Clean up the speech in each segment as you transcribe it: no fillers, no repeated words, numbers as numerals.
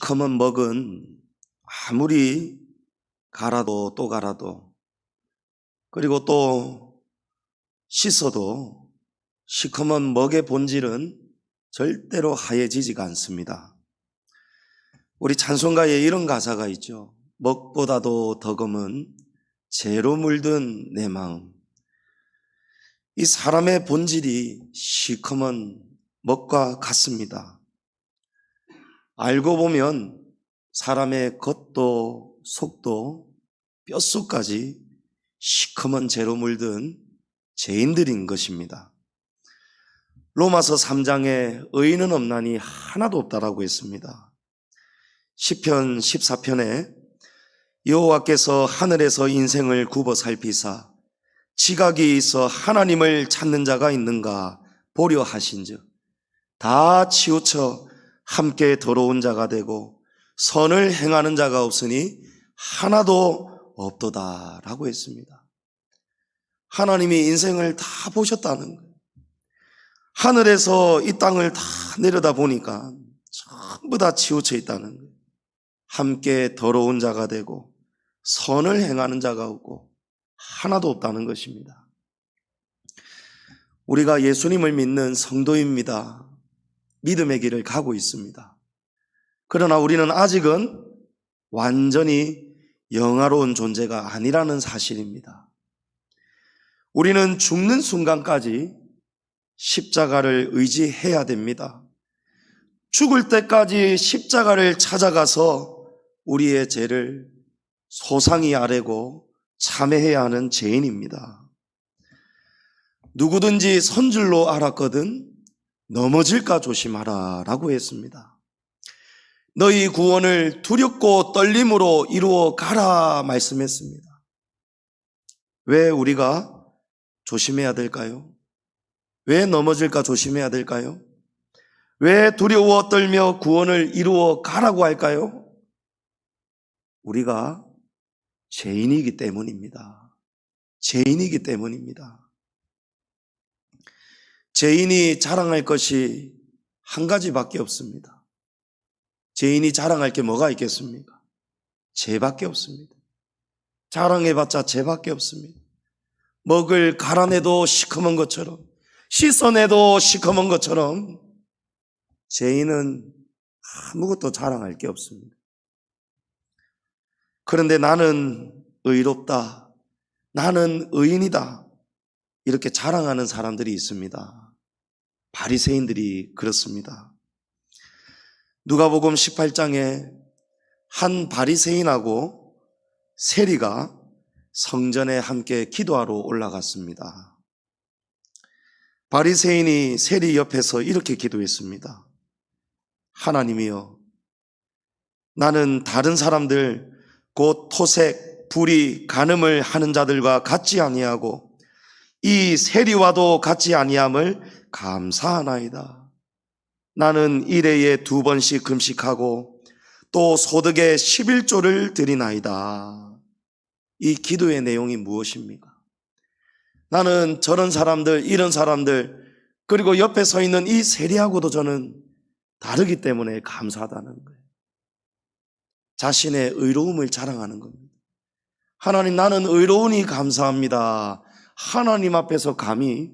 시커먼 먹은 아무리 갈아도 또 갈아도 그리고 또 씻어도 시커먼 먹의 본질은 절대로 하얘지지가 않습니다. 우리 찬송가에 이런 가사가 있죠. 먹보다도 더 검은 재로 물든 내 마음. 이 사람의 본질이 시커먼 먹과 같습니다. 알고 보면 사람의 겉도 속도 뼛속까지 시커먼 재로 물든 죄인들인 것입니다. 로마서 3장에 의인은 없나니 하나도 없다라고 했습니다. 시편 14편에 여호와께서 하늘에서 인생을 굽어 살피사 지각이 있어 하나님을 찾는 자가 있는가 보려 하신즉 다 치우쳐 함께 더러운 자가 되고 선을 행하는 자가 없으니 하나도 없도다라고 했습니다. 하나님이 인생을 다 보셨다는 거예요. 하늘에서 이 땅을 다 내려다 보니까 전부 다 치우쳐 있다는 거예요. 함께 더러운 자가 되고 선을 행하는 자가 없고 하나도 없다는 것입니다. 우리가 예수님을 믿는 성도입니다. 믿음의 길을 가고 있습니다. 그러나 우리는 아직은 완전히 영화로운 존재가 아니라는 사실입니다. 우리는 죽는 순간까지 십자가를 의지해야 됩니다. 죽을 때까지 십자가를 찾아가서 우리의 죄를 소상히 아뢰고 참회해야 하는 죄인입니다. 누구든지 선줄로 알았거든 넘어질까 조심하라 라고 했습니다. 너희 구원을 두렵고 떨림으로 이루어 가라 말씀했습니다. 왜 우리가 조심해야 될까요? 왜 넘어질까 조심해야 될까요? 왜 두려워 떨며 구원을 이루어 가라고 할까요? 우리가 죄인이기 때문입니다. 죄인이기 때문입니다. 죄인이 자랑할 것이 한 가지밖에 없습니다. 죄인이 자랑할 게 뭐가 있겠습니까? 죄밖에 없습니다. 자랑해봤자 죄밖에 없습니다. 먹을 갈아내도 시커먼 것처럼 씻어내도 시커먼 것처럼 죄인은 아무것도 자랑할 게 없습니다. 그런데 나는 의롭다, 나는 의인이다 이렇게 자랑하는 사람들이 있습니다. 바리새인들이 그렇습니다. 누가복음 18장에 한 바리새인하고 세리가 성전에 함께 기도하러 올라갔습니다. 바리새인이 세리 옆에서 이렇게 기도했습니다. 하나님이여, 나는 다른 사람들 곧 토색, 불의, 간음을 하는 자들과 같지 아니하고 이 세리와도 같지 아니함을 감사하나이다. 나는 일해에 2번씩 금식하고 또 소득의 11조를 드리나이다. 이 기도의 내용이 무엇입니까? 나는 저런 사람들, 이런 사람들, 그리고 옆에 서 있는 이 세리하고도 저는 다르기 때문에 감사하다는 거예요. 자신의 의로움을 자랑하는 겁니다. 하나님, 나는 의로우니 감사합니다. 하나님 앞에서 감히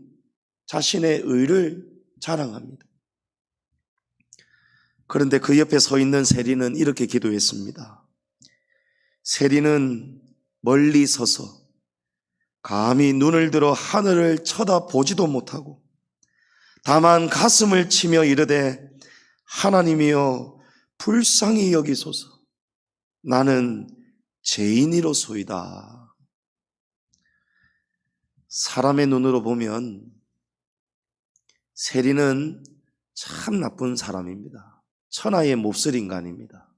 자신의 의를 자랑합니다. 그런데 그 옆에 서 있는 세리는 이렇게 기도했습니다. 세리는 멀리 서서 감히 눈을 들어 하늘을 쳐다보지도 못하고 다만 가슴을 치며 이르되 하나님이여 불쌍히 여기소서. 나는 죄인이로소이다. 사람의 눈으로 보면 세리는 참 나쁜 사람입니다. 천하의 몹쓸 인간입니다.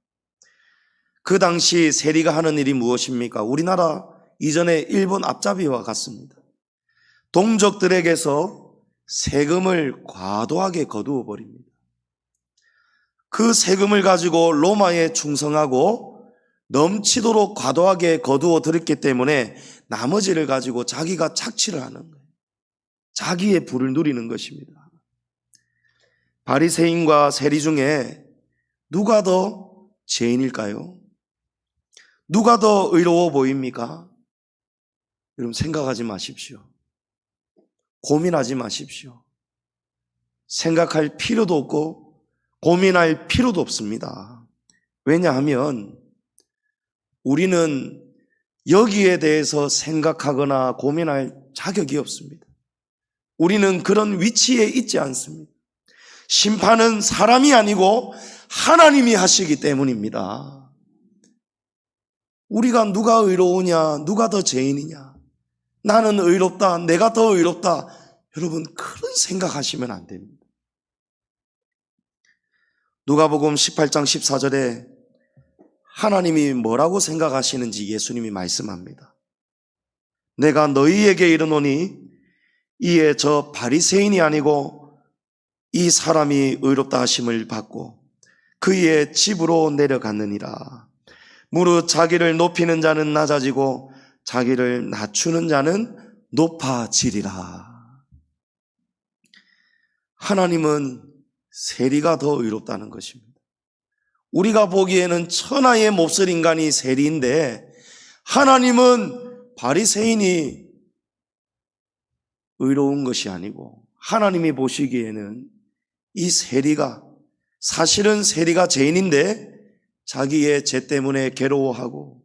그 당시 세리가 하는 일이 무엇입니까? 우리나라 이전에 일본 앞잡이와 같습니다. 동족들에게서 세금을 과도하게 거두어 버립니다. 그 세금을 가지고 로마에 충성하고 넘치도록 과도하게 거두어 들였기 때문에 나머지를 가지고 자기가 착취를 하는 거예요. 자기의 부를 누리는 것입니다. 바리새인과 세리 중에 누가 더 죄인일까요? 누가 더 의로워 보입니까? 여러분 생각하지 마십시오. 고민하지 마십시오. 생각할 필요도 없고 고민할 필요도 없습니다. 왜냐하면 우리는 여기에 대해서 생각하거나 고민할 자격이 없습니다. 우리는 그런 위치에 있지 않습니다. 심판은 사람이 아니고 하나님이 하시기 때문입니다. 우리가 누가 의로우냐, 누가 더 죄인이냐, 나는 의롭다, 내가 더 의롭다, 여러분 그런 생각하시면 안 됩니다. 누가복음 18장 14절에 하나님이 뭐라고 생각하시는지 예수님이 말씀합니다. 내가 너희에게 이르노니 이에 저 바리새인이 아니고 이 사람이 의롭다 하심을 받고 그의 집으로 내려갔느니라. 무릇 자기를 높이는 자는 낮아지고 자기를 낮추는 자는 높아지리라. 하나님은 세리가 더 의롭다는 것입니다. 우리가 보기에는 천하의 몹쓸 인간이 세리인데 하나님은 바리새인이 의로운 것이 아니고 하나님이 보시기에는 이 세리가, 사실은 세리가 죄인인데 자기의 죄 때문에 괴로워하고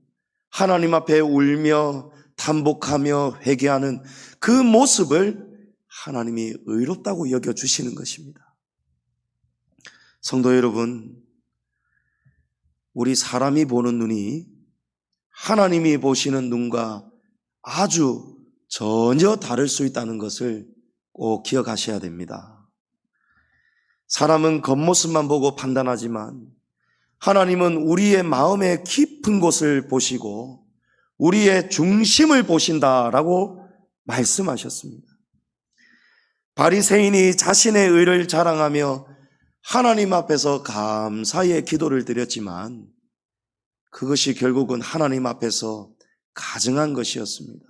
하나님 앞에 울며 탄복하며 회개하는 그 모습을 하나님이 의롭다고 여겨주시는 것입니다. 성도 여러분, 우리 사람이 보는 눈이 하나님이 보시는 눈과 아주 전혀 다를 수 있다는 것을 꼭 기억하셔야 됩니다. 사람은 겉모습만 보고 판단하지만 하나님은 우리의 마음의 깊은 곳을 보시고 우리의 중심을 보신다라고 말씀하셨습니다. 바리새인이 자신의 의를 자랑하며 하나님 앞에서 감사의 기도를 드렸지만 그것이 결국은 하나님 앞에서 가증한 것이었습니다.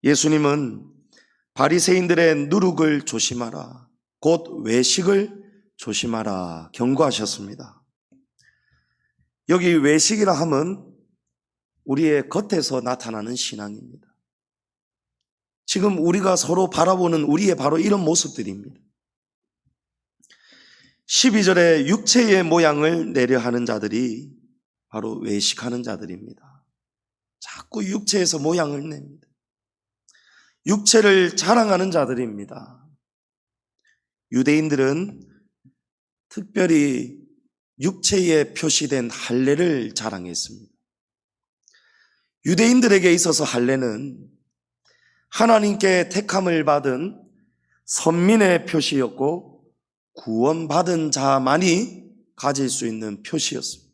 예수님은 바리새인들의 누룩을 조심하라, 곧 외식을 조심하라 경고하셨습니다. 여기 외식이라 함은 우리의 겉에서 나타나는 신앙입니다. 지금 우리가 서로 바라보는 우리의 바로 이런 모습들입니다. 12절에 육체의 모양을 내려 하는 자들이 바로 외식하는 자들입니다. 자꾸 육체에서 모양을 냅니다. 육체를 자랑하는 자들입니다. 유대인들은 특별히 육체에 표시된 할례를 자랑했습니다. 유대인들에게 있어서 할례는 하나님께 택함을 받은 선민의 표시였고 구원받은 자만이 가질 수 있는 표시였습니다.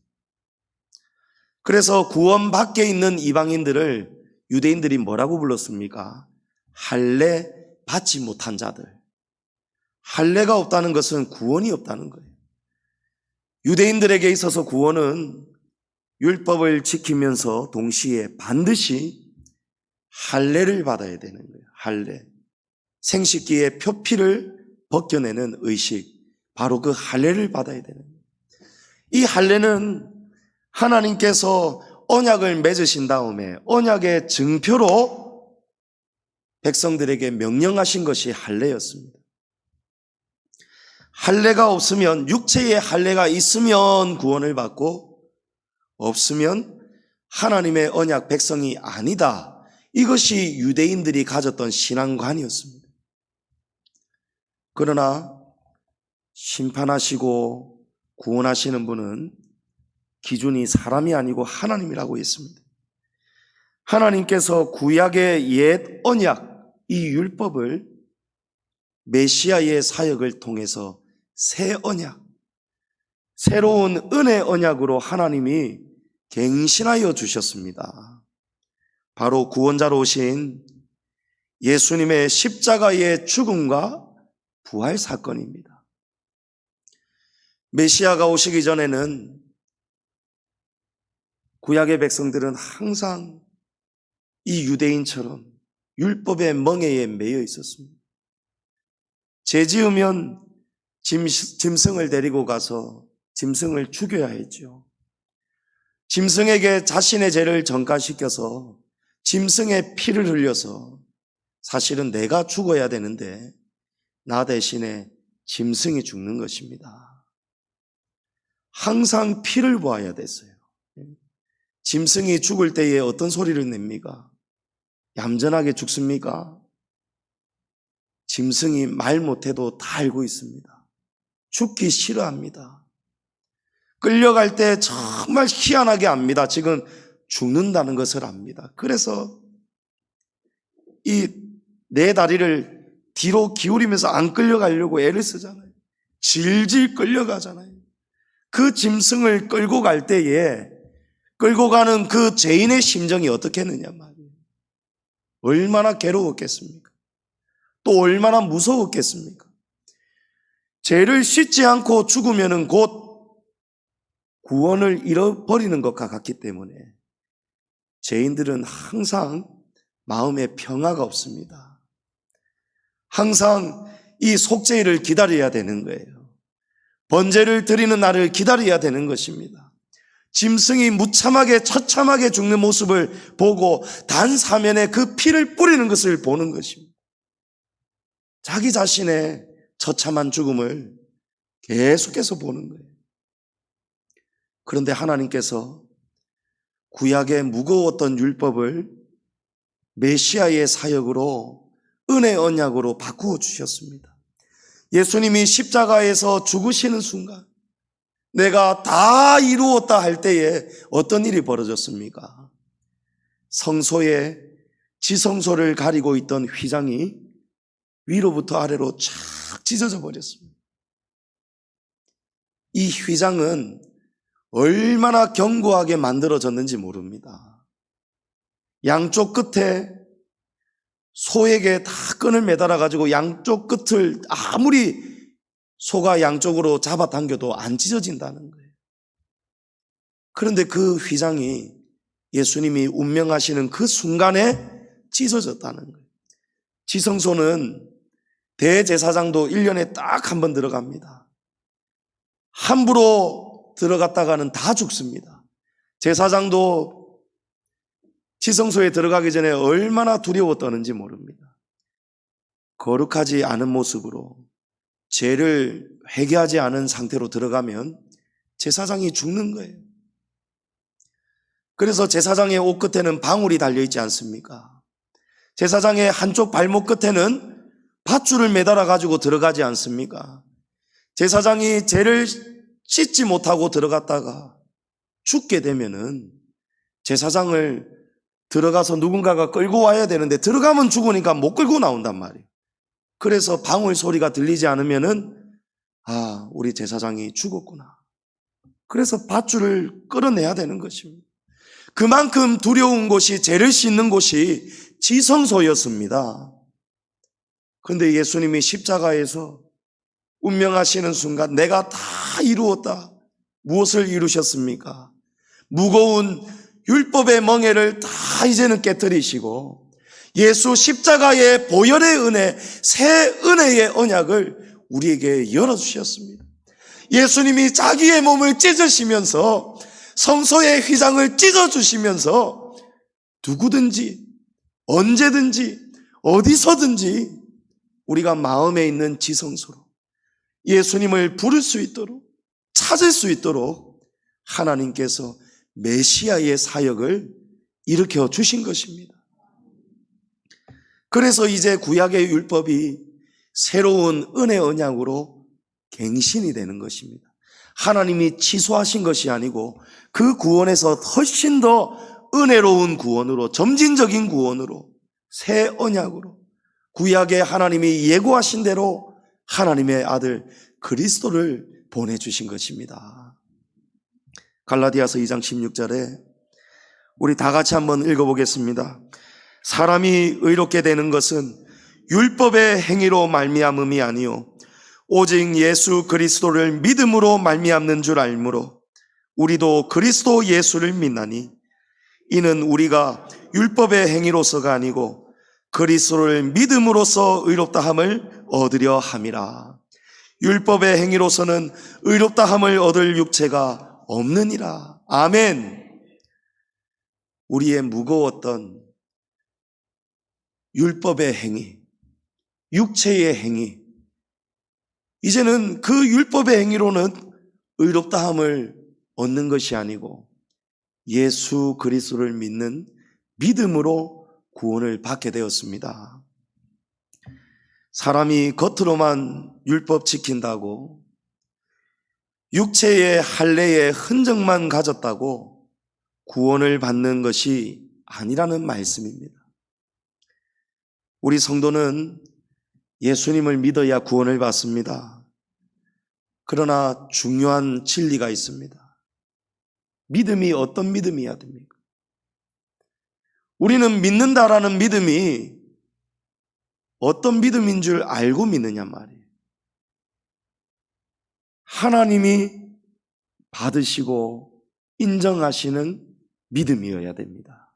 그래서 구원 밖에 있는 이방인들을 유대인들이 뭐라고 불렀습니까? 할례 받지 못한 자들. 할례가 없다는 것은 구원이 없다는 거예요. 유대인들에게 있어서 구원은 율법을 지키면서 동시에 반드시 할례를 받아야 되는 거예요. 할례. 생식기의 표피를 벗겨내는 의식, 바로 그 할례를 받아야 되는 거예요. 이 할례는 하나님께서 언약을 맺으신 다음에 언약의 증표로 백성들에게 명령하신 것이 할례였습니다. 할례가 없으면, 육체의 할례가 있으면 구원을 받고 없으면 하나님의 언약 백성이 아니다. 이것이 유대인들이 가졌던 신앙관이었습니다. 그러나 심판하시고 구원하시는 분은 기준이 사람이 아니고 하나님이라고 했습니다. 하나님께서 구약의 옛 언약, 이 율법을 메시아의 사역을 통해서 새 언약, 새로운 은혜 언약으로 하나님이 갱신하여 주셨습니다. 바로 구원자로 오신 예수님의 십자가의 죽음과 부활 사건입니다. 메시아가 오시기 전에는 구약의 백성들은 항상 이 유대인처럼 율법의 멍에에 매여 있었습니다. 죄 지으면 짐승을 데리고 가서 짐승을 죽여야 했죠. 짐승에게 자신의 죄를 전가시켜서 짐승의 피를 흘려서 사실은 내가 죽어야 되는데 나 대신에 짐승이 죽는 것입니다. 항상 피를 보아야 됐어요. 짐승이 죽을 때에 어떤 소리를 냅니까? 얌전하게 죽습니까? 짐승이 말 못해도 다 알고 있습니다. 죽기 싫어합니다. 끌려갈 때 정말 희한하게 압니다. 지금 죽는다는 것을 압니다. 그래서 이 내 다리를 뒤로 기울이면서 안 끌려가려고 애를 쓰잖아요. 질질 끌려가잖아요. 그 짐승을 끌고 갈 때에 끌고 가는 그 죄인의 심정이 어떻겠느냐 말이에요. 얼마나 괴로웠겠습니까? 또 얼마나 무서웠겠습니까? 죄를 씻지 않고 죽으면 곧 구원을 잃어버리는 것과 같기 때문에 죄인들은 항상 마음에 평화가 없습니다. 항상 이 속죄일을 기다려야 되는 거예요. 번제를 드리는 날을 기다려야 되는 것입니다. 짐승이 무참하게 처참하게 죽는 모습을 보고 단 사면에 그 피를 뿌리는 것을 보는 것입니다. 자기 자신의 처참한 죽음을 계속해서 보는 거예요. 그런데 하나님께서 구약의 무거웠던 율법을 메시아의 사역으로 은혜 언약으로 바꾸어 주셨습니다. 예수님이 십자가에서 죽으시는 순간 내가 다 이루었다 할 때에 어떤 일이 벌어졌습니까? 성소에 지성소를 가리고 있던 휘장이 위로부터 아래로 쫙 찢어져 버렸습니다. 이 휘장은 얼마나 견고하게 만들어졌는지 모릅니다. 양쪽 끝에 소에게 다 끈을 매달아 가지고 양쪽 끝을 아무리 소가 양쪽으로 잡아당겨도 안 찢어진다는 거예요. 그런데 그 휘장이 예수님이 운명하시는 그 순간에 찢어졌다는 거예요. 지성소는 대제사장도 1년에 딱 한 번 들어갑니다. 함부로 들어갔다가는 다 죽습니다. 제사장도 지성소에 들어가기 전에 얼마나 두려워 떠는지 모릅니다. 거룩하지 않은 모습으로 죄를 회개하지 않은 상태로 들어가면 제사장이 죽는 거예요. 그래서 제사장의 옷 끝에는 방울이 달려있지 않습니까? 제사장의 한쪽 발목 끝에는 밧줄을 매달아 가지고 들어가지 않습니까? 제사장이 죄를 씻지 못하고 들어갔다가 죽게 되면은 제사장을 들어가서 누군가가 끌고 와야 되는데 들어가면 죽으니까 못 끌고 나온단 말이에요. 그래서 방울 소리가 들리지 않으면은 우리 제사장이 죽었구나. 그래서 밧줄을 끌어내야 되는 것입니다. 그만큼 두려운 곳이 죄를 씻는 곳이 지성소였습니다. 그런데 예수님이 십자가에서 운명하시는 순간 내가 다 이루었다. 무엇을 이루셨습니까? 무거운 율법의 멍에를 다 이제는 깨뜨리시고 예수 십자가의 보혈의 은혜, 새 은혜의 언약을 우리에게 열어주셨습니다. 예수님이 자기의 몸을 찢으시면서 성소의 휘장을 찢어주시면서 누구든지 언제든지 어디서든지 우리가 마음에 있는 지성소로 예수님을 부를 수 있도록 찾을 수 있도록 하나님께서 메시아의 사역을 일으켜 주신 것입니다. 그래서 이제 구약의 율법이 새로운 은혜 언약으로 갱신이 되는 것입니다. 하나님이 취소하신 것이 아니고 그 구원에서 훨씬 더 은혜로운 구원으로, 점진적인 구원으로, 새 언약으로 구약의 하나님이 예고하신 대로 하나님의 아들 그리스도를 보내주신 것입니다. 갈라디아서 2장 16절에 우리 다 같이 한번 읽어보겠습니다. 사람이 의롭게 되는 것은 율법의 행위로 말미암음이 아니요 오직 예수 그리스도를 믿음으로 말미암는 줄 알므로 우리도 그리스도 예수를 믿나니 이는 우리가 율법의 행위로서가 아니고 그리스도를 믿음으로써 의롭다함을 얻으려 함이라. 율법의 행위로서는 의롭다함을 얻을 육체가 없느니라. 아멘. 우리의 무거웠던 율법의 행위, 육체의 행위, 이제는 그 율법의 행위로는 의롭다함을 얻는 것이 아니고 예수 그리스도를 믿는 믿음으로 구원을 받게 되었습니다. 사람이 겉으로만 율법 지킨다고, 육체의 할례의 흔적만 가졌다고 구원을 받는 것이 아니라는 말씀입니다. 우리 성도는 예수님을 믿어야 구원을 받습니다. 그러나 중요한 진리가 있습니다. 믿음이 어떤 믿음이어야 됩니까? 우리는 믿는다라는 믿음이 어떤 믿음인 줄 알고 믿느냐 말이에요. 하나님이 받으시고 인정하시는 믿음이어야 됩니다.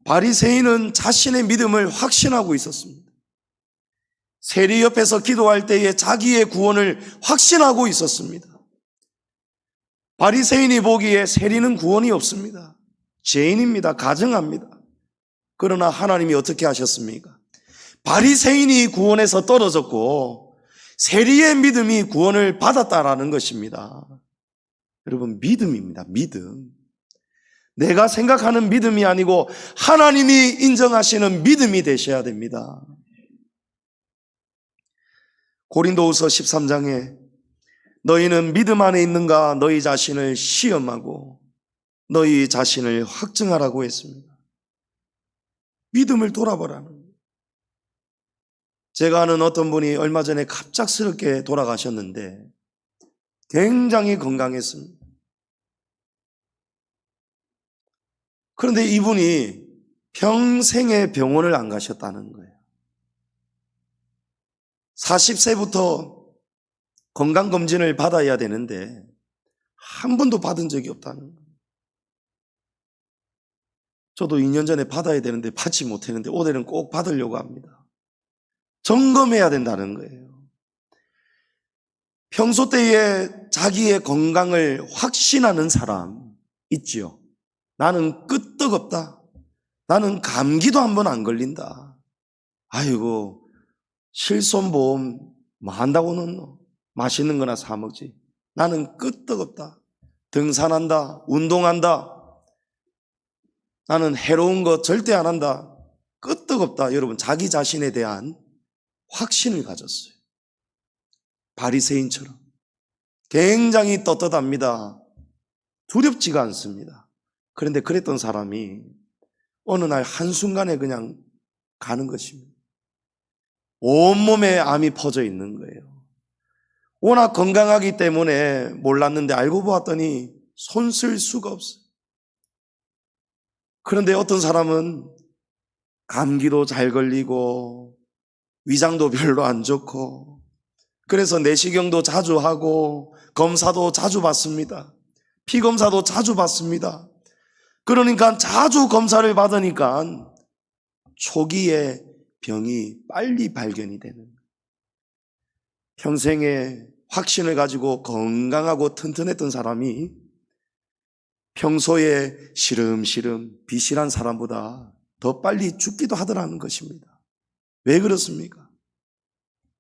바리새인은 자신의 믿음을 확신하고 있었습니다. 세리 옆에서 기도할 때에 자기의 구원을 확신하고 있었습니다. 바리새인이 보기에 세리는 구원이 없습니다. 죄인입니다. 가증합니다. 그러나 하나님이 어떻게 하셨습니까? 바리새인이 구원에서 떨어졌고 세리의 믿음이 구원을 받았다라는 것입니다. 여러분, 믿음입니다. 믿음. 내가 생각하는 믿음이 아니고 하나님이 인정하시는 믿음이 되셔야 됩니다. 고린도후서 13장에 너희는 믿음 안에 있는가 너희 자신을 시험하고 너희 자신을 확증하라고 했습니다. 믿음을 돌아보라는 거예요. 제가 아는 어떤 분이 얼마 전에 갑작스럽게 돌아가셨는데 굉장히 건강했습니다. 그런데 이분이 평생에 병원을 안 가셨다는 거예요. 40세부터 건강검진을 받아야 되는데 한 번도 받은 적이 없다는 거예요. 저도 2년 전에 받아야 되는데 받지 못했는데 올해는 꼭 받으려고 합니다. 점검해야 된다는 거예요. 평소 때에 자기의 건강을 확신하는 사람 있지요. 나는 끄떡없다. 나는 감기도 한 번 안 걸린다. 아이고, 실손보험 뭐 한다고는 맛있는 거나 사 먹지. 나는 끄떡없다. 등산한다. 운동한다. 나는 해로운 거 절대 안 한다. 끄떡없다. 여러분, 자기 자신에 대한 확신을 가졌어요. 바리새인처럼 굉장히 떳떳합니다. 두렵지가 않습니다. 그런데 그랬던 사람이 어느 날 한순간에 그냥 가는 것입니다. 온몸에 암이 퍼져 있는 거예요. 워낙 건강하기 때문에 몰랐는데 알고 보았더니 손 쓸 수가 없어요. 그런데 어떤 사람은 감기도 잘 걸리고 위장도 별로 안 좋고 그래서 내시경도 자주 하고 검사도 자주 받습니다. 피검사도 자주 받습니다. 그러니까 자주 검사를 받으니까 초기에 병이 빨리 발견이 되는 거예요. 평생에 확신을 가지고 건강하고 튼튼했던 사람이 평소에 시름시름 비실한 사람보다 더 빨리 죽기도 하더라는 것입니다. 왜 그렇습니까?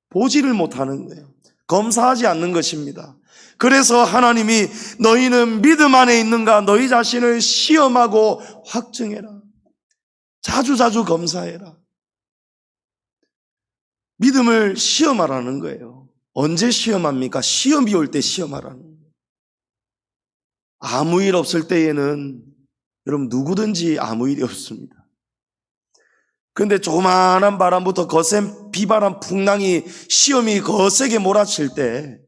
보지를 못하는 거예요. 검사하지 않는 것입니다. 그래서 하나님이 너희는 믿음 안에 있는가 너희 자신을 시험하고 확증해라. 자주자주 검사해라. 믿음을 시험하라는 거예요. 언제 시험합니까? 시험이 올 때 시험하라는 거예요. 아무 일 없을 때에는 여러분 누구든지 아무 일이 없습니다. 그런데 조그마한 바람부터 거센 비바람 풍랑이 시험이 거세게 몰아칠 때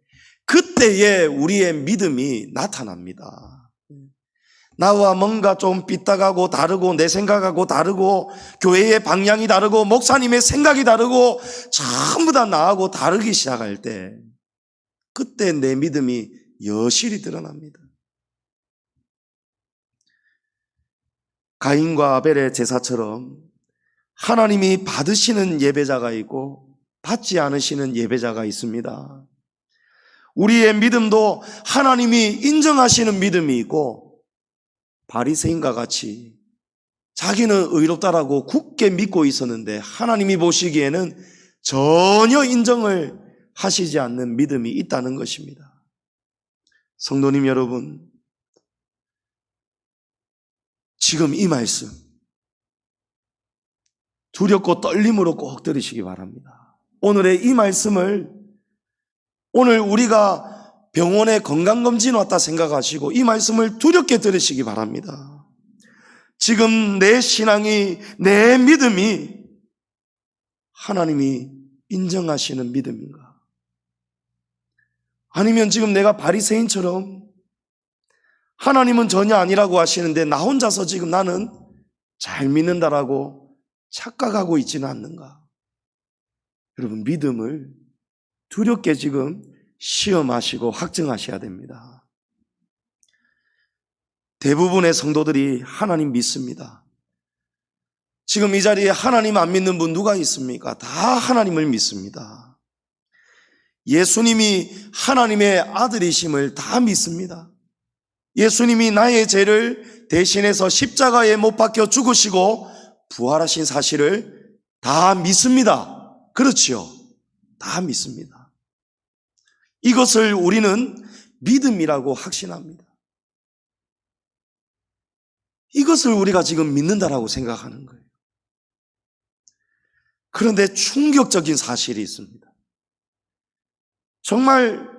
그때에 우리의 믿음이 나타납니다. 나와 뭔가 좀 삐딱하고 다르고 내 생각하고 다르고 교회의 방향이 다르고 목사님의 생각이 다르고 전부 다 나하고 다르기 시작할 때 그때 내 믿음이 여실히 드러납니다. 가인과 아벨의 제사처럼 하나님이 받으시는 예배자가 있고 받지 않으시는 예배자가 있습니다. 우리의 믿음도 하나님이 인정하시는 믿음이 있고, 바리새인과 같이 자기는 의롭다라고 굳게 믿고 있었는데 하나님이 보시기에는 전혀 인정을 하시지 않는 믿음이 있다는 것입니다. 성도님 여러분, 지금 이 말씀 두렵고 떨림으로 꼭 들으시기 바랍니다. 오늘의 이 말씀을, 오늘 우리가 병원에 건강검진 왔다 생각하시고 이 말씀을 두렵게 들으시기 바랍니다. 지금 내 신앙이, 내 믿음이 하나님이 인정하시는 믿음인가? 아니면 지금 내가 바리새인처럼 하나님은 전혀 아니라고 하시는데 나 혼자서 지금 나는 잘 믿는다라고 착각하고 있지는 않는가? 여러분, 믿음을 두렵게 지금 시험하시고 확증하셔야 됩니다. 대부분의 성도들이 하나님 믿습니다. 지금 이 자리에 하나님 안 믿는 분 누가 있습니까? 다 하나님을 믿습니다. 예수님이 하나님의 아들이심을 다 믿습니다. 예수님이 나의 죄를 대신해서 십자가에 못 박혀 죽으시고 부활하신 사실을 다 믿습니다. 그렇지요? 다 믿습니다. 이것을 우리는 믿음이라고 확신합니다. 이것을 우리가 지금 믿는다라고 생각하는 거예요. 그런데 충격적인 사실이 있습니다. 정말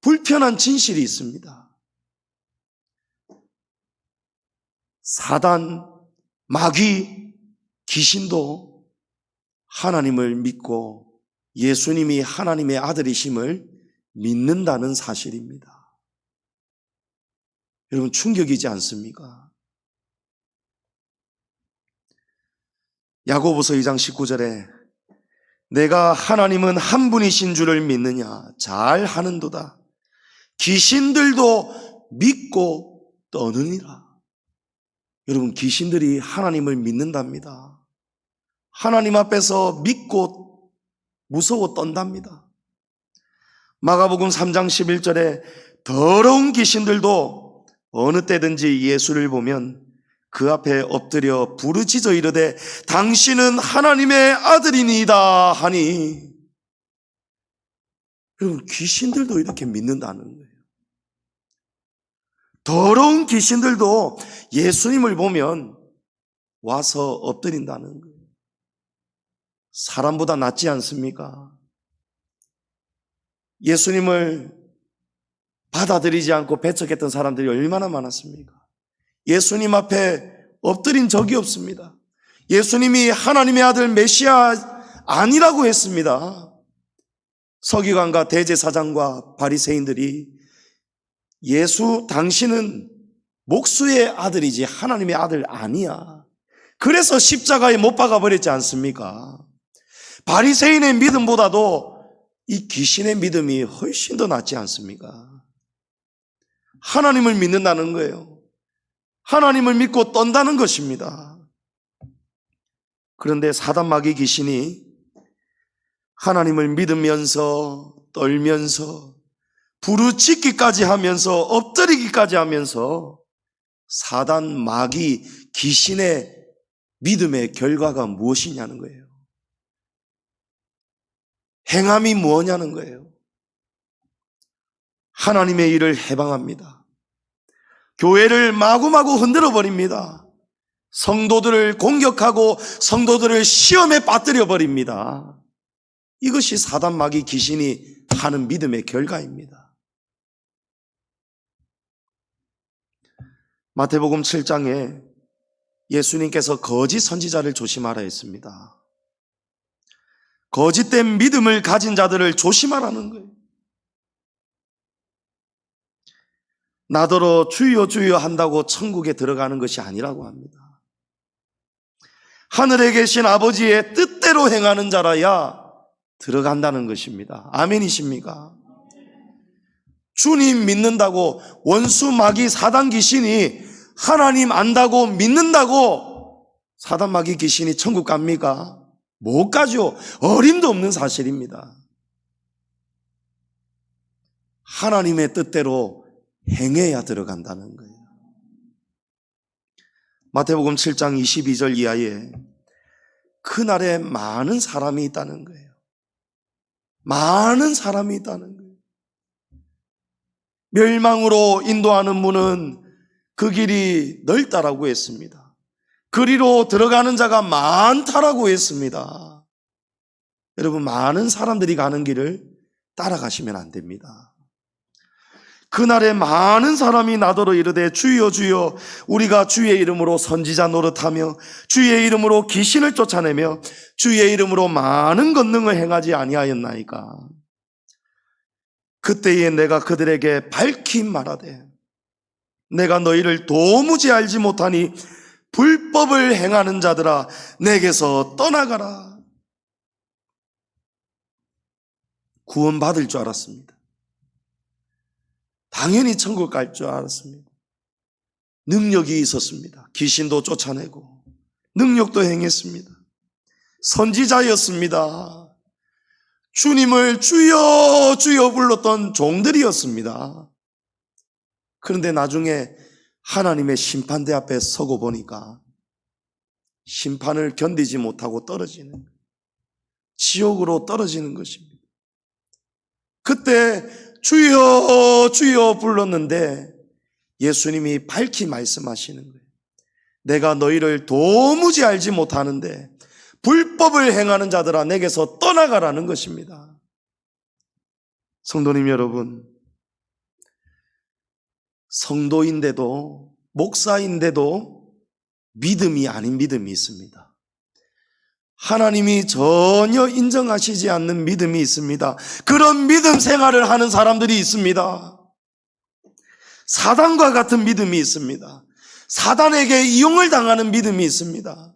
불편한 진실이 있습니다. 사단, 마귀, 귀신도 하나님을 믿고 예수님이 하나님의 아들이심을 믿는다는 사실입니다. 여러분, 충격이지 않습니까? 야고보서 2장 19절에 내가 하나님은 한 분이신 줄을 믿느냐? 잘 하는도다. 귀신들도 믿고 떠느니라. 여러분, 귀신들이 하나님을 믿는답니다. 하나님 앞에서 믿고 무서워 떤답니다. 마가복음 3장 11절에 더러운 귀신들도 어느 때든지 예수를 보면 그 앞에 엎드려 부르짖어 이르되 당신은 하나님의 아들이니이다 하니, 여러분, 귀신들도 이렇게 믿는다는 거예요. 더러운 귀신들도 예수님을 보면 와서 엎드린다는 거예요. 사람보다 낫지 않습니까? 예수님을 받아들이지 않고 배척했던 사람들이 얼마나 많았습니까? 예수님 앞에 엎드린 적이 없습니다. 예수님이 하나님의 아들 메시아 아니라고 했습니다. 서기관과 대제사장과 바리새인들이 예수, 당신은 목수의 아들이지 하나님의 아들 아니야. 그래서 십자가에 못 박아버렸지 않습니까? 바리새인의 믿음보다도 이 귀신의 믿음이 훨씬 더 낫지 않습니까? 하나님을 믿는다는 거예요. 하나님을 믿고 떤다는 것입니다. 그런데 사단 마귀 귀신이 하나님을 믿으면서 떨면서 부르짖기까지 하면서 엎드리기까지 하면서 사단 마귀 귀신의 믿음의 결과가 무엇이냐는 거예요. 행함이 무엇냐는 거예요. 하나님의 일을 해방합니다. 교회를 마구마구 흔들어 버립니다. 성도들을 공격하고 성도들을 시험에 빠뜨려 버립니다. 이것이 사단 마귀 귀신이 하는 믿음의 결과입니다. 마태복음 7장에 예수님께서 거짓 선지자를 조심하라 했습니다. 거짓된 믿음을 가진 자들을 조심하라는 거예요. 나더러 주여 주여 한다고 천국에 들어가는 것이 아니라고 합니다. 하늘에 계신 아버지의 뜻대로 행하는 자라야 들어간다는 것입니다. 아멘이십니까? 주님 믿는다고 원수 마귀 사단 귀신이 하나님 안다고 믿는다고 사단 마귀 귀신이 천국 갑니까? 뭐까지요? 어림도 없는 사실입니다. 하나님의 뜻대로 행해야 들어간다는 거예요. 마태복음 7장 22절 이하에 그날에 많은 사람이 있다는 거예요. 많은 사람이 있다는 거예요. 멸망으로 인도하는 문은 그 길이 넓다라고 했습니다. 그리로 들어가는 자가 많다라고 했습니다. 여러분, 많은 사람들이 가는 길을 따라가시면 안 됩니다. 그날에 많은 사람이 나더러 이르되 주여 주여 우리가 주의 이름으로 선지자 노릇하며 주의 이름으로 귀신을 쫓아내며 주의 이름으로 많은 권능을 행하지 아니하였나이까. 그때에 내가 그들에게 밝히 말하되 내가 너희를 도무지 알지 못하니 불법을 행하는 자들아 내게서 떠나가라. 구원받을 줄 알았습니다. 당연히 천국 갈 줄 알았습니다. 능력이 있었습니다. 귀신도 쫓아내고 능력도 행했습니다. 선지자였습니다. 주님을 주여 주여 불렀던 종들이었습니다. 그런데 나중에 하나님의 심판대 앞에 서고 보니까 심판을 견디지 못하고 떨어지는, 지옥으로 떨어지는 것입니다. 그때 주여 주여 불렀는데 예수님이 밝히 말씀하시는 거예요. 내가 너희를 도무지 알지 못하는데 불법을 행하는 자들아 내게서 떠나가라는 것입니다. 성도님 여러분, 성도인데도 목사인데도 믿음이 아닌 믿음이 있습니다. 하나님이 전혀 인정하시지 않는 믿음이 있습니다. 그런 믿음 생활을 하는 사람들이 있습니다. 사단과 같은 믿음이 있습니다. 사단에게 이용을 당하는 믿음이 있습니다.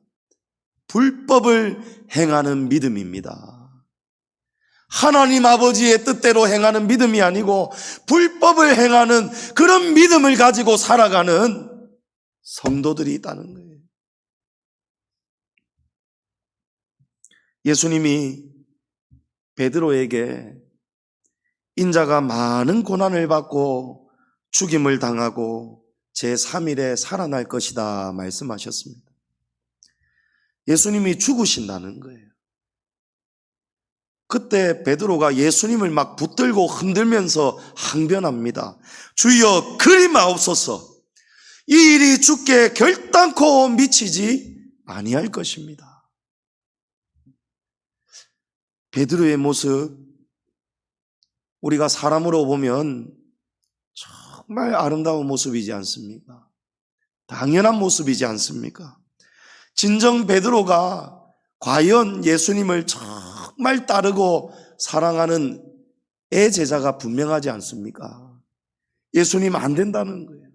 불법을 행하는 믿음입니다. 하나님 아버지의 뜻대로 행하는 믿음이 아니고 불법을 행하는 그런 믿음을 가지고 살아가는 성도들이 있다는 거예요. 예수님이 베드로에게 인자가 많은 고난을 받고 죽임을 당하고 제3일에 살아날 것이다 말씀하셨습니다. 예수님이 죽으신다는 거예요. 그때 베드로가 예수님을 막 붙들고 흔들면서 항변합니다. 주여 그리 마옵소서. 이 일이 주께 결단코 미치지 아니할 것입니다. 베드로의 모습, 우리가 사람으로 보면 정말 아름다운 모습이지 않습니까? 당연한 모습이지 않습니까? 진정 베드로가 과연 예수님을 정말 따르고 사랑하는 애제자가 분명하지 않습니까? 예수님 안 된다는 거예요.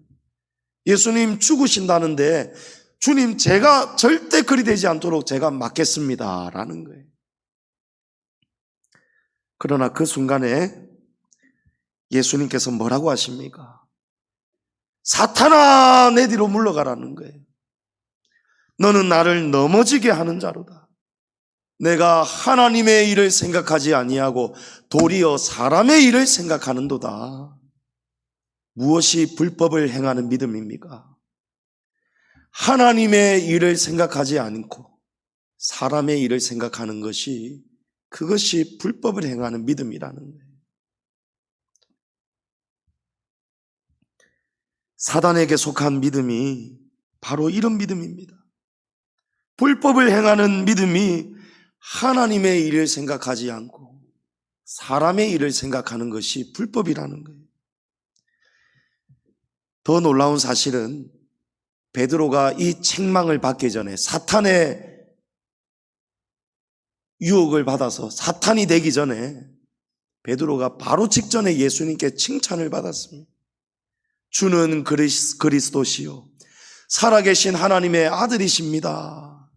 예수님 죽으신다는데 주님 제가 절대 그리 되지 않도록 제가 막겠습니다 라는 거예요. 그러나 그 순간에 예수님께서 뭐라고 하십니까? 사탄아 내 뒤로 물러가라는 거예요. 너는 나를 넘어지게 하는 자로다. 내가 하나님의 일을 생각하지 아니하고 도리어 사람의 일을 생각하는도다. 무엇이 불법을 행하는 믿음입니까? 하나님의 일을 생각하지 않고 사람의 일을 생각하는 것이, 그것이 불법을 행하는 믿음이라는 거예요. 사단에게 속한 믿음이 바로 이런 믿음입니다. 불법을 행하는 믿음이 하나님의 일을 생각하지 않고 사람의 일을 생각하는 것이 불법이라는 거예요. 더 놀라운 사실은 베드로가 이 책망을 받기 전에, 사탄의 유혹을 받아서 사탄이 되기 전에 베드로가 바로 직전에 예수님께 칭찬을 받았습니다. 주는 그리스도시요 살아계신 하나님의 아들이십니다.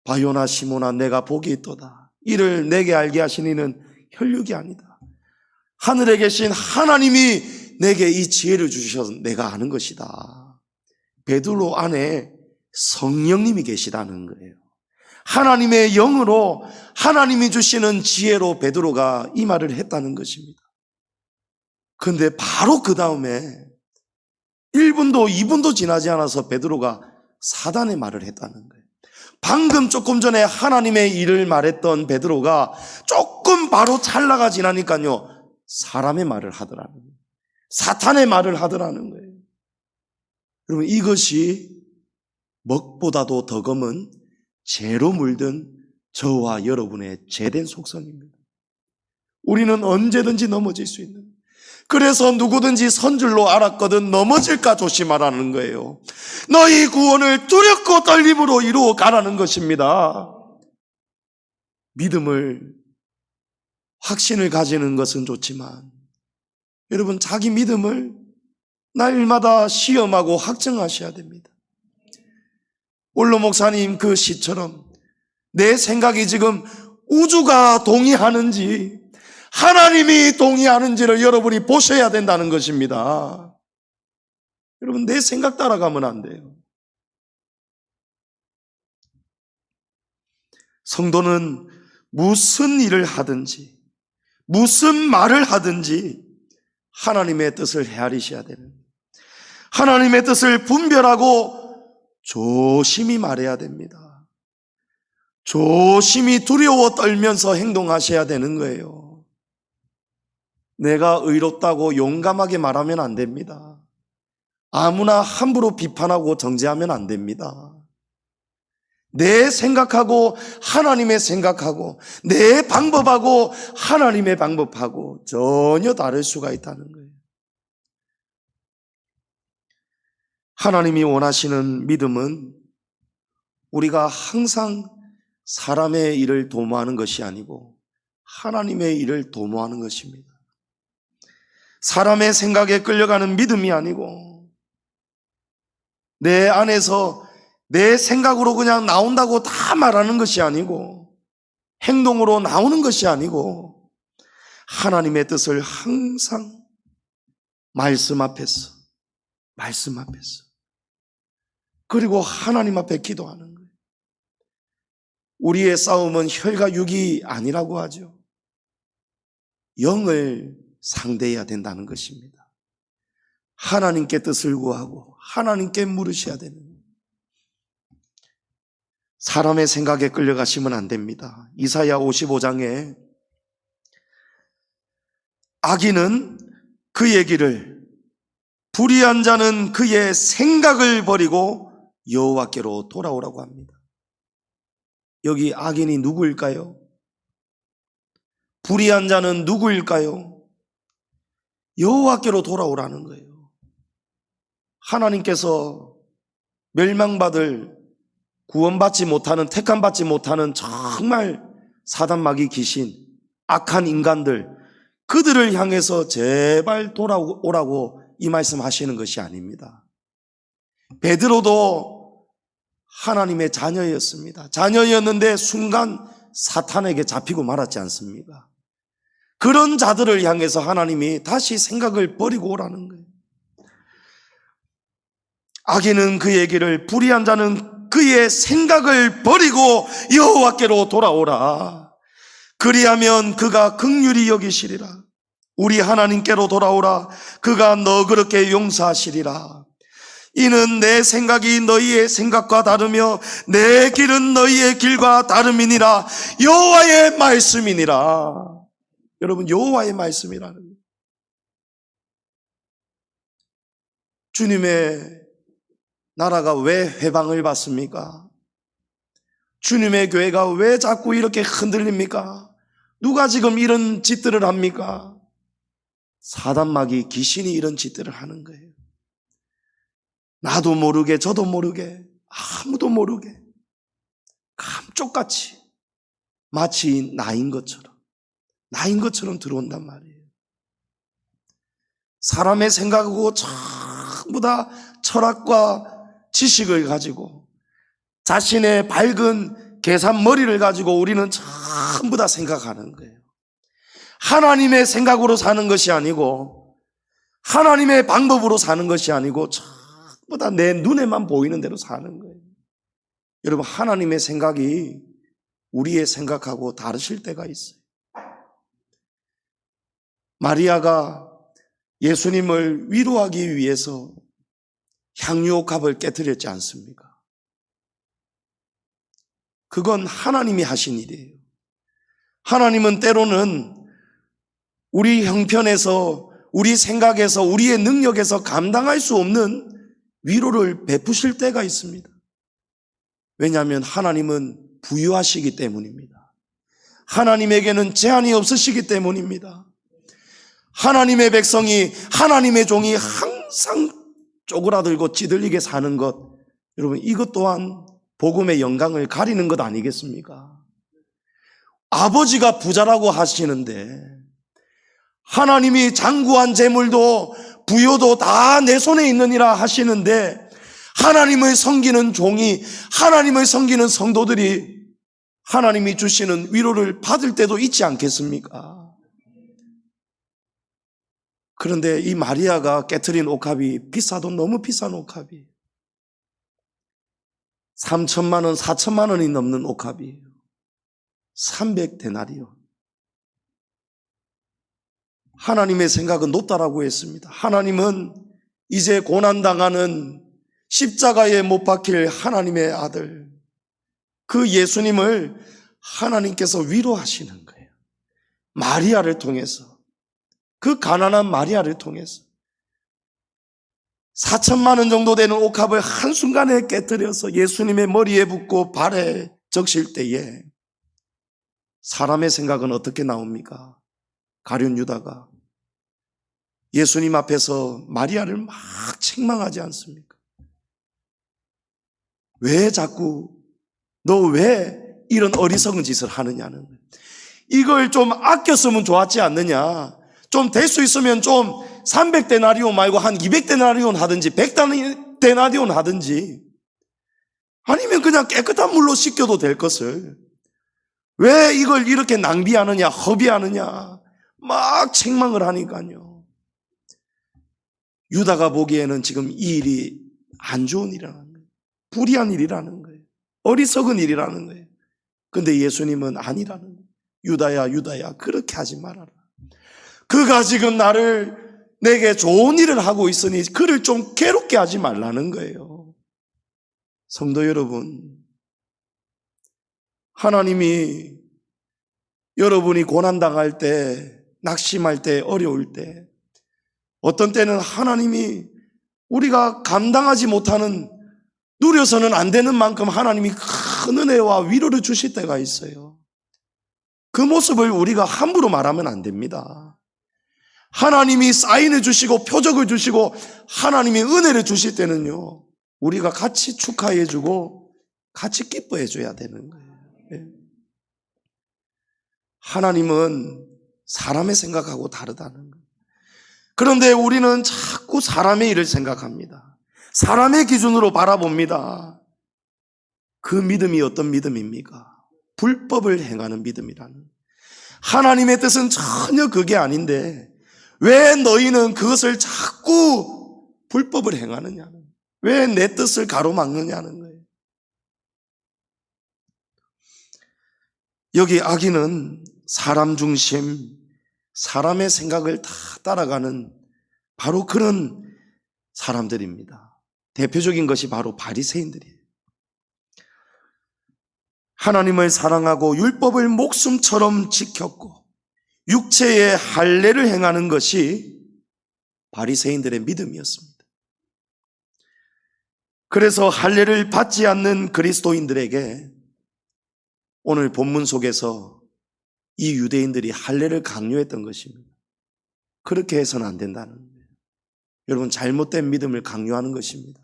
바요나 시모나 내가 복이 있도다. 이를 내게 알게 하신 이는 혈육이 아니다. 하늘에 계신 하나님이 내게 이 지혜를 주셔서 내가 아는 것이다. 베드로 안에 성령님이 계시다는 거예요. 하나님의 영으로, 하나님이 주시는 지혜로 베드로가 이 말을 했다는 것입니다. 그런데 바로 그 다음에 1분도 2분도 지나지 않아서 베드로가 사단의 말을 했다는 거예요. 방금 조금 전에 하나님의 일을 말했던 베드로가 조금 바로 찰나가 지나니까요, 사람의 말을 하더라는 거예요. 사탄의 말을 하더라는 거예요. 여러분, 이것이 먹보다도 더 검은 죄로 물든 저와 여러분의 죄된 속성입니다. 우리는 언제든지 넘어질 수 있는, 그래서 누구든지 선줄로 알았거든 넘어질까 조심하라는 거예요. 너희 구원을 두렵고 떨림으로 이루어 가라는 것입니다. 믿음을, 확신을 가지는 것은 좋지만 여러분, 자기 믿음을 날마다 시험하고 확증하셔야 됩니다. 올로 목사님 그 시처럼 내 생각이 지금 우주가 동의하는지 하나님이 동의하는지를 여러분이 보셔야 된다는 것입니다. 여러분, 내 생각 따라가면 안 돼요. 성도는 무슨 일을 하든지 무슨 말을 하든지 하나님의 뜻을 헤아리셔야 되는, 하나님의 뜻을 분별하고 조심히 말해야 됩니다. 조심히 두려워 떨면서 행동하셔야 되는 거예요. 내가 의롭다고 용감하게 말하면 안 됩니다. 아무나 함부로 비판하고 정죄하면 안 됩니다. 내 생각하고 하나님의 생각하고 내 방법하고 하나님의 방법하고 전혀 다를 수가 있다는 거예요. 하나님이 원하시는 믿음은 우리가 항상 사람의 일을 도모하는 것이 아니고 하나님의 일을 도모하는 것입니다. 사람의 생각에 끌려가는 믿음이 아니고 내 안에서 내 생각으로 그냥 나온다고 다 말하는 것이 아니고 행동으로 나오는 것이 아니고 하나님의 뜻을 항상 말씀 앞에서 그리고 하나님 앞에 기도하는 거예요. 우리의 싸움은 혈과 육이 아니라고 하죠. 영을 상대해야 된다는 것입니다. 하나님께 뜻을 구하고 하나님께 물으셔야 되는 거예요. 사람의 생각에 끌려가시면 안 됩니다. 이사야 55장에 악인은 그의 길을, 불의한 자는 그의 생각을 버리고 여호와께로 돌아오라고 합니다. 여기 악인이 누구일까요? 불의한 자는 누구일까요? 여호와께로 돌아오라는 거예요. 하나님께서 멸망받을, 구원받지 못하는, 택함받지 못하는 정말 사단마귀 귀신, 악한 인간들, 그들을 향해서 제발 돌아오라고 이 말씀 하시는 것이 아닙니다. 베드로도 하나님의 자녀였습니다. 자녀였는데 순간 사탄에게 잡히고 말았지 않습니까? 그런 자들을 향해서 하나님이 다시 생각을 버리고 오라는 거예요. 악인은 그의 길을, 불의한 자는 그의 생각을 버리고 여호와께로 돌아오라. 그리하면 그가 긍휼히 여기시리라. 우리 하나님께로 돌아오라. 그가 너그럽게 용서하시리라. 이는 내 생각이 너희의 생각과 다르며 내 길은 너희의 길과 다름이니라. 여호와의 말씀이니라. 여러분, 여호와의 말씀이라는 거예요. 주님의 나라가 왜 회방을 받습니까? 주님의 교회가 왜 자꾸 이렇게 흔들립니까? 누가 지금 이런 짓들을 합니까? 사단마귀 귀신이 이런 짓들을 하는 거예요. 나도 모르게, 저도 모르게, 아무도 모르게 감쪽같이 마치 나인 것처럼 들어온단 말이에요. 사람의 생각하고 전부 다 철학과 지식을 가지고 자신의 밝은 계산머리를 가지고 우리는 전부 다 생각하는 거예요. 하나님의 생각으로 사는 것이 아니고 하나님의 방법으로 사는 것이 아니고 전부 다 내 눈에만 보이는 대로 사는 거예요. 여러분, 하나님의 생각이 우리의 생각하고 다르실 때가 있어요. 마리아가 예수님을 위로하기 위해서 향유옥합을 깨뜨렸지 않습니까? 그건 하나님이 하신 일이에요. 하나님은 때로는 우리 형편에서, 우리 생각에서, 우리의 능력에서 감당할 수 없는 위로를 베푸실 때가 있습니다. 왜냐하면 하나님은 부유하시기 때문입니다. 하나님에게는 제한이 없으시기 때문입니다. 하나님의 백성이, 하나님의 종이 항상 쪼그라들고 찌들리게 사는 것, 여러분, 이것 또한 복음의 영광을 가리는 것 아니겠습니까? 아버지가 부자라고 하시는데 하나님이 장구한 재물도 부여도 다 내 손에 있느니라 하시는데, 하나님을 섬기는 종이, 하나님을 섬기는 성도들이 하나님이 주시는 위로를 받을 때도 있지 않겠습니까? 그런데 이 마리아가 깨트린 옥합이 비싸도 너무 비싼 옥합이에요. 3천만 원, 4천만 원이 넘는 옥합이에요. 300데나리온. 하나님의 생각은 높다라고 했습니다. 하나님은 이제 고난당하는 십자가에 못 박힐 하나님의 아들, 그 예수님을 하나님께서 위로하시는 거예요. 마리아를 통해서, 그 가난한 마리아를 통해서 4천만 원 정도 되는 옥합을 한순간에 깨뜨려서 예수님의 머리에 붓고 발에 적실 때에 사람의 생각은 어떻게 나옵니까? 가룟 유다가 예수님 앞에서 마리아를 막 책망하지 않습니까? 왜 자꾸 너 왜 이런 어리석은 짓을 하느냐는 거예요. 이걸 좀 아꼈으면 좋았지 않느냐, 좀 될 수 있으면 좀 300데나리온 말고 한 200데나리온 하든지 100데나리온 하든지, 아니면 그냥 깨끗한 물로 씻겨도 될 것을 왜 이걸 이렇게 낭비하느냐, 허비하느냐 막 책망을 하니까요. 유다가 보기에는 지금 이 일이 안 좋은 일이라는 거예요. 불의한 일이라는 거예요. 어리석은 일이라는 거예요. 근데 예수님은 아니라는 거예요. 유다야, 유다야, 그렇게 하지 말아라. 그가 지금 내게 좋은 일을 하고 있으니 그를 좀 괴롭게 하지 말라는 거예요. 성도 여러분, 하나님이 여러분이 고난당할 때, 낙심할 때, 어려울 때, 어떤 때는 하나님이 우리가 감당하지 못하는, 누려서는 안 되는 만큼 하나님이 큰 은혜와 위로를 주실 때가 있어요. 그 모습을 우리가 함부로 말하면 안 됩니다. 하나님이 사인을 주시고 표적을 주시고 하나님이 은혜를 주실 때는요, 우리가 같이 축하해주고 같이 기뻐해줘야 되는 거예요. 하나님은 사람의 생각하고 다르다는 거예요. 그런데 우리는 자꾸 사람의 일을 생각합니다. 사람의 기준으로 바라봅니다. 그 믿음이 어떤 믿음입니까? 불법을 행하는 믿음이라는. 하나님의 뜻은 전혀 그게 아닌데 왜 너희는 그것을 자꾸 불법을 행하느냐는, 왜 내 뜻을 가로막느냐는 거예요. 여기 악인은 사람 중심, 사람의 생각을 다 따라가는 바로 그런 사람들입니다. 대표적인 것이 바로 바리새인들이에요. 하나님을 사랑하고 율법을 목숨처럼 지켰고 육체의 할례를 행하는 것이 바리새인들의 믿음이었습니다. 그래서 할례를 받지 않는 그리스도인들에게 오늘 본문 속에서 이 유대인들이 할례를 강요했던 것입니다. 그렇게 해서는 안 된다는 거예요. 여러분, 잘못된 믿음을 강요하는 것입니다.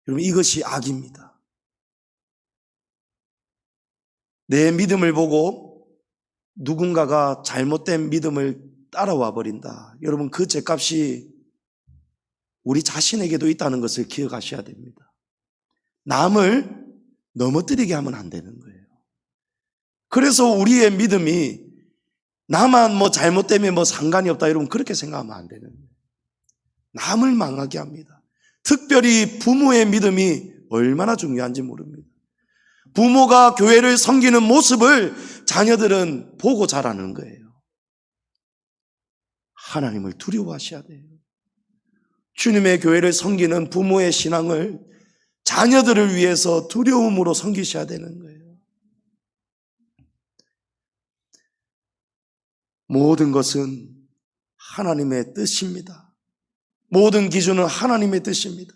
여러분, 이것이 악입니다. 내 믿음을 보고 누군가가 잘못된 믿음을 따라와 버린다. 여러분, 그 죄값이 우리 자신에게도 있다는 것을 기억하셔야 됩니다. 남을 넘어뜨리게 하면 안 되는 거예요. 그래서 우리의 믿음이 나만 잘못되면 상관이 없다, 여러분, 그렇게 생각하면 안 되는 거예요. 남을 망하게 합니다. 특별히 부모의 믿음이 얼마나 중요한지 모릅니다. 부모가 교회를 섬기는 모습을 자녀들은 보고 자라는 거예요. 하나님을 두려워하셔야 돼요. 주님의 교회를 섬기는 부모의 신앙을 자녀들을 위해서 두려움으로 섬기셔야 되는 거예요. 모든 것은 하나님의 뜻입니다. 모든 기준은 하나님의 뜻입니다.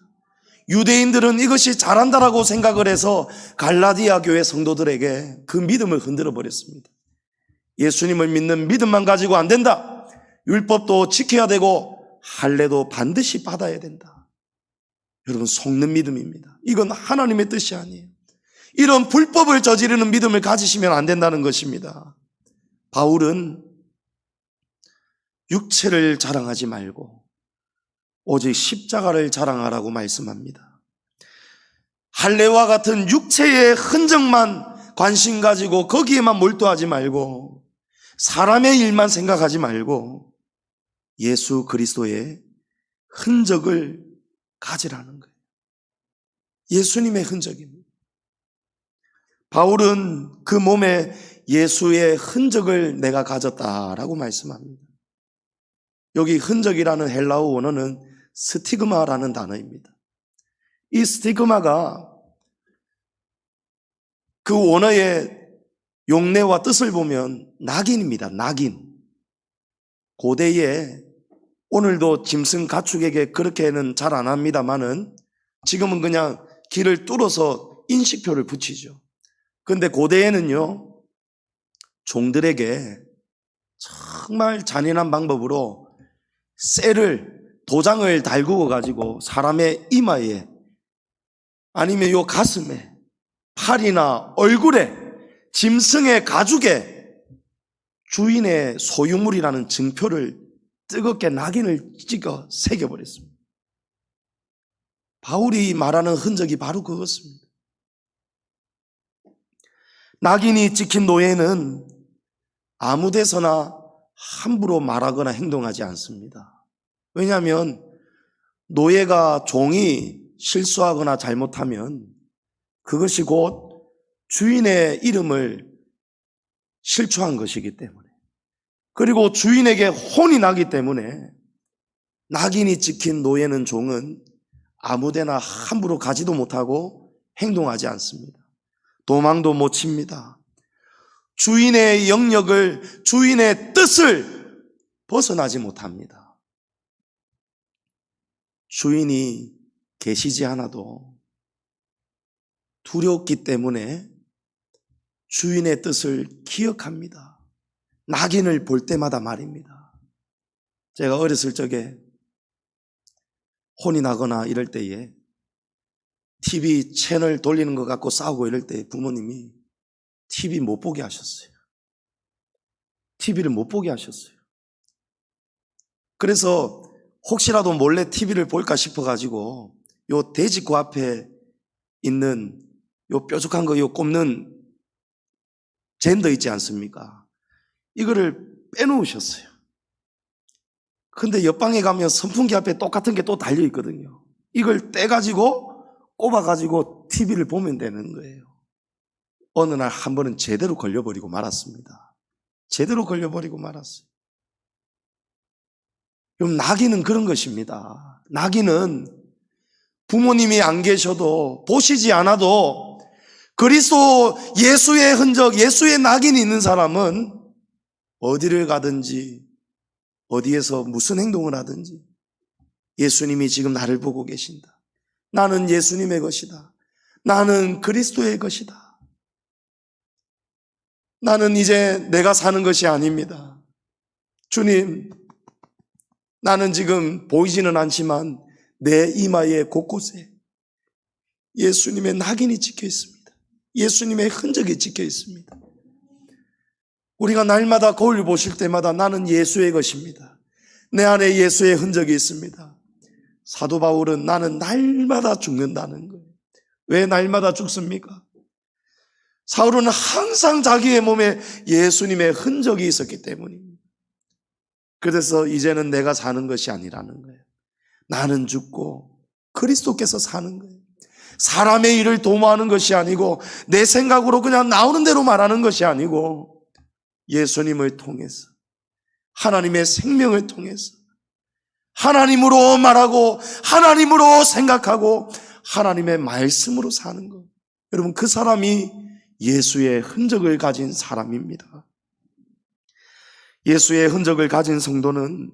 유대인들은 이것이 잘한다라고 생각을 해서 갈라디아 교회 성도들에게 그 믿음을 흔들어 버렸습니다. 예수님을 믿는 믿음만 가지고 안 된다. 율법도 지켜야 되고 할례도 반드시 받아야 된다. 여러분, 속는 믿음입니다. 이건 하나님의 뜻이 아니에요. 이런 불법을 저지르는 믿음을 가지시면 안 된다는 것입니다. 바울은 육체를 자랑하지 말고 오직 십자가를 자랑하라고 말씀합니다. 할례와 같은 육체의 흔적만 관심 가지고 거기에만 몰두하지 말고 사람의 일만 생각하지 말고 예수 그리스도의 흔적을 가지라는 거예요. 예수님의 흔적입니다. 바울은 그 몸에 예수의 흔적을 내가 가졌다라고 말씀합니다. 여기 흔적이라는 헬라어 원어는 스티그마라는 단어입니다. 이 스티그마가 그 원어의 용례와 뜻을 보면 낙인입니다. 낙인. 고대에 오늘도 짐승 가축에게 그렇게는 잘 안 합니다만은 지금은 그냥 길을 뚫어서 인식표를 붙이죠. 그런데 고대에는요, 종들에게 정말 잔인한 방법으로 도장을 달구어 가지고 사람의 이마에 아니면 요 가슴에 팔이나 얼굴에 짐승의 가죽에 주인의 소유물이라는 증표를 뜨겁게 낙인을 찍어 새겨버렸습니다. 바울이 말하는 흔적이 바로 그것입니다. 낙인이 찍힌 노예는 아무 데서나 함부로 말하거나 행동하지 않습니다. 왜냐하면 노예가 종이 실수하거나 잘못하면 그것이 곧 주인의 이름을 실추한 것이기 때문에, 그리고 주인에게 혼이 나기 때문에 낙인이 찍힌 노예는 종은 아무데나 함부로 가지도 못하고 행동하지 않습니다. 도망도 못 칩니다. 주인의 영역을, 주인의 뜻을 벗어나지 못합니다. 주인이 계시지 않아도 두렵기 때문에 주인의 뜻을 기억합니다. 낙인을 볼 때마다 말입니다. 제가 어렸을 적에 혼이 나거나 이럴 때에 TV 채널 돌리는 것 갖고 싸우고 이럴 때 부모님이 TV 못 보게 하셨어요. TV를 못 보게 하셨어요. 그래서 혹시라도 몰래 TV를 볼까 싶어가지고 요 돼지코 앞에 있는 요 뾰족한 거 요 꼽는 젠더 있지 않습니까? 이거를 빼놓으셨어요. 근데 옆방에 가면 선풍기 앞에 똑같은 게 또 달려 있거든요. 이걸 떼가지고 꼽아가지고 TV를 보면 되는 거예요. 어느 날 한 번은 제대로 걸려버리고 말았습니다. 제대로 걸려버리고 말았어요. 그럼 낙인은 그런 것입니다. 낙인은 부모님이 안 계셔도 보시지 않아도 그리스도 예수의 흔적, 예수의 낙인이 있는 사람은 어디를 가든지 어디에서 무슨 행동을 하든지 예수님이 지금 나를 보고 계신다. 나는 예수님의 것이다. 나는 그리스도의 것이다. 나는 이제 내가 사는 것이 아닙니다. 주님, 나는 지금 보이지는 않지만 내 이마에 곳곳에 예수님의 낙인이 찍혀 있습니다. 예수님의 흔적이 찍혀 있습니다. 우리가 날마다 거울 보실 때마다 나는 예수의 것입니다. 내 안에 예수의 흔적이 있습니다. 사도 바울은 나는 날마다 죽는다는 거예요. 왜 날마다 죽습니까? 사울은 항상 자기의 몸에 예수님의 흔적이 있었기 때문입니다. 그래서 이제는 내가 사는 것이 아니라는 거예요. 나는 죽고 그리스도께서 사는 거예요. 사람의 일을 도모하는 것이 아니고 내 생각으로 그냥 나오는 대로 말하는 것이 아니고 예수님을 통해서 하나님의 생명을 통해서 하나님으로 말하고 하나님으로 생각하고 하나님의 말씀으로 사는 것. 여러분, 그 사람이 예수의 흔적을 가진 사람입니다. 예수의 흔적을 가진 성도는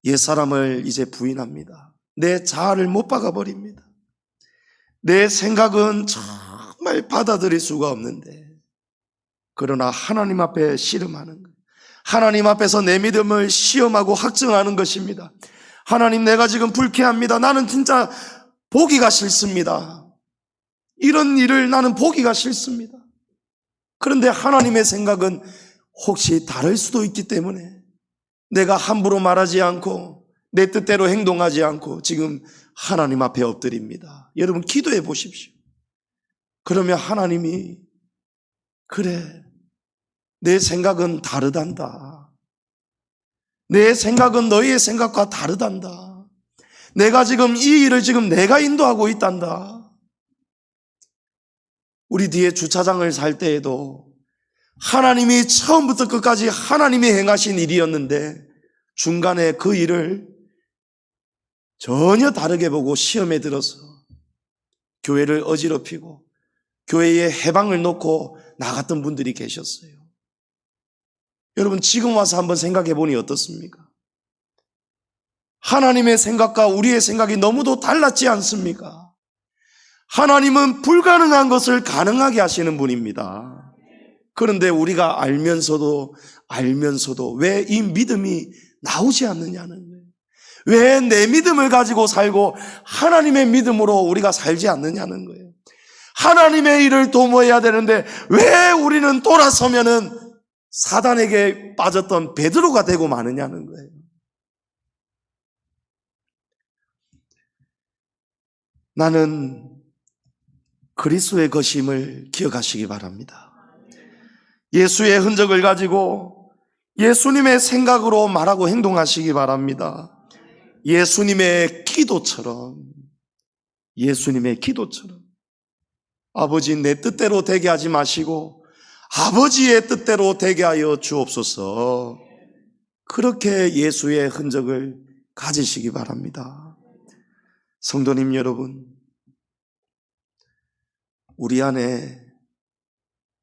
옛사람을 이제 부인합니다. 내 자아를 못 박아버립니다. 내 생각은 정말 받아들일 수가 없는데, 그러나 하나님 앞에 씨름하는 거예요. 하나님 앞에서 내 믿음을 시험하고 확증하는 것입니다. 하나님, 내가 지금 불쾌합니다. 나는 진짜 보기가 싫습니다. 이런 일을 나는 보기가 싫습니다. 그런데 하나님의 생각은 혹시 다를 수도 있기 때문에 내가 함부로 말하지 않고 내 뜻대로 행동하지 않고 지금 하나님 앞에 엎드립니다. 여러분, 기도해 보십시오. 그러면 하나님이, 그래, 내 생각은 다르단다. 내 생각은 너희의 생각과 다르단다. 내가 지금 이 일을 지금 내가 인도하고 있단다. 우리 뒤에 주차장을 살 때에도 하나님이 처음부터 끝까지 하나님이 행하신 일이었는데 중간에 그 일을 전혀 다르게 보고 시험에 들어서 교회를 어지럽히고 교회에 해방을 놓고 나갔던 분들이 계셨어요. 여러분, 지금 와서 한번 생각해 보니 어떻습니까? 하나님의 생각과 우리의 생각이 너무도 달랐지 않습니까? 하나님은 불가능한 것을 가능하게 하시는 분입니다. 그런데 우리가 알면서도 왜 이 믿음이 나오지 않느냐는 거예요. 왜 내 믿음을 가지고 살고 하나님의 믿음으로 우리가 살지 않느냐는 거예요. 하나님의 일을 도모해야 되는데 왜 우리는 돌아서면은 사단에게 빠졌던 베드로가 되고 마느냐는 거예요. 나는 그리스도의 것임을 기억하시기 바랍니다. 예수의 흔적을 가지고 예수님의 생각으로 말하고 행동하시기 바랍니다. 예수님의 기도처럼 아버지, 내 뜻대로 되게 하지 마시고 아버지의 뜻대로 되게 하여 주옵소서. 그렇게 예수의 흔적을 가지시기 바랍니다. 성도님 여러분, 우리 안에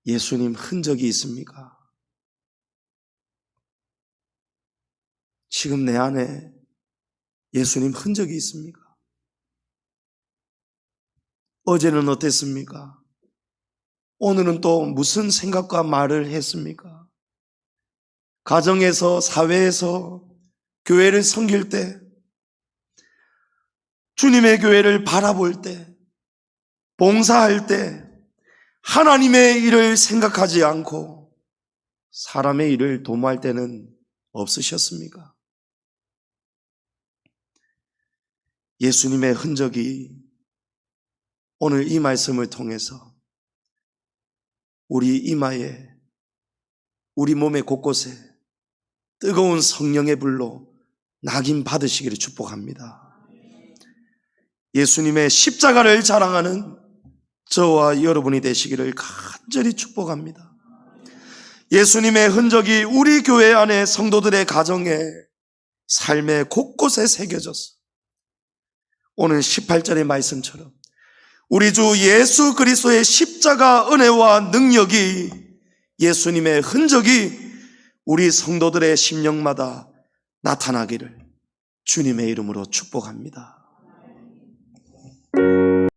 예수님 흔적이 있습니까? 지금 내 안에 예수님 흔적이 있습니까? 어제는 어땠습니까? 오늘은 또 무슨 생각과 말을 했습니까? 가정에서, 사회에서, 교회를 섬길 때, 주님의 교회를 바라볼 때, 봉사할 때 하나님의 일을 생각하지 않고 사람의 일을 도모할 때는 없으셨습니까? 예수님의 흔적이 오늘 이 말씀을 통해서 우리 이마에, 우리 몸의 곳곳에 뜨거운 성령의 불로 낙인 받으시기를 축복합니다. 예수님의 십자가를 자랑하는 저와 여러분이 되시기를 간절히 축복합니다. 예수님의 흔적이 우리 교회 안에 성도들의 가정에, 삶의 곳곳에 새겨져서 오늘 18절의 말씀처럼 우리 주 예수 그리스도의 십자가 은혜와 능력이, 예수님의 흔적이 우리 성도들의 심령마다 나타나기를 주님의 이름으로 축복합니다.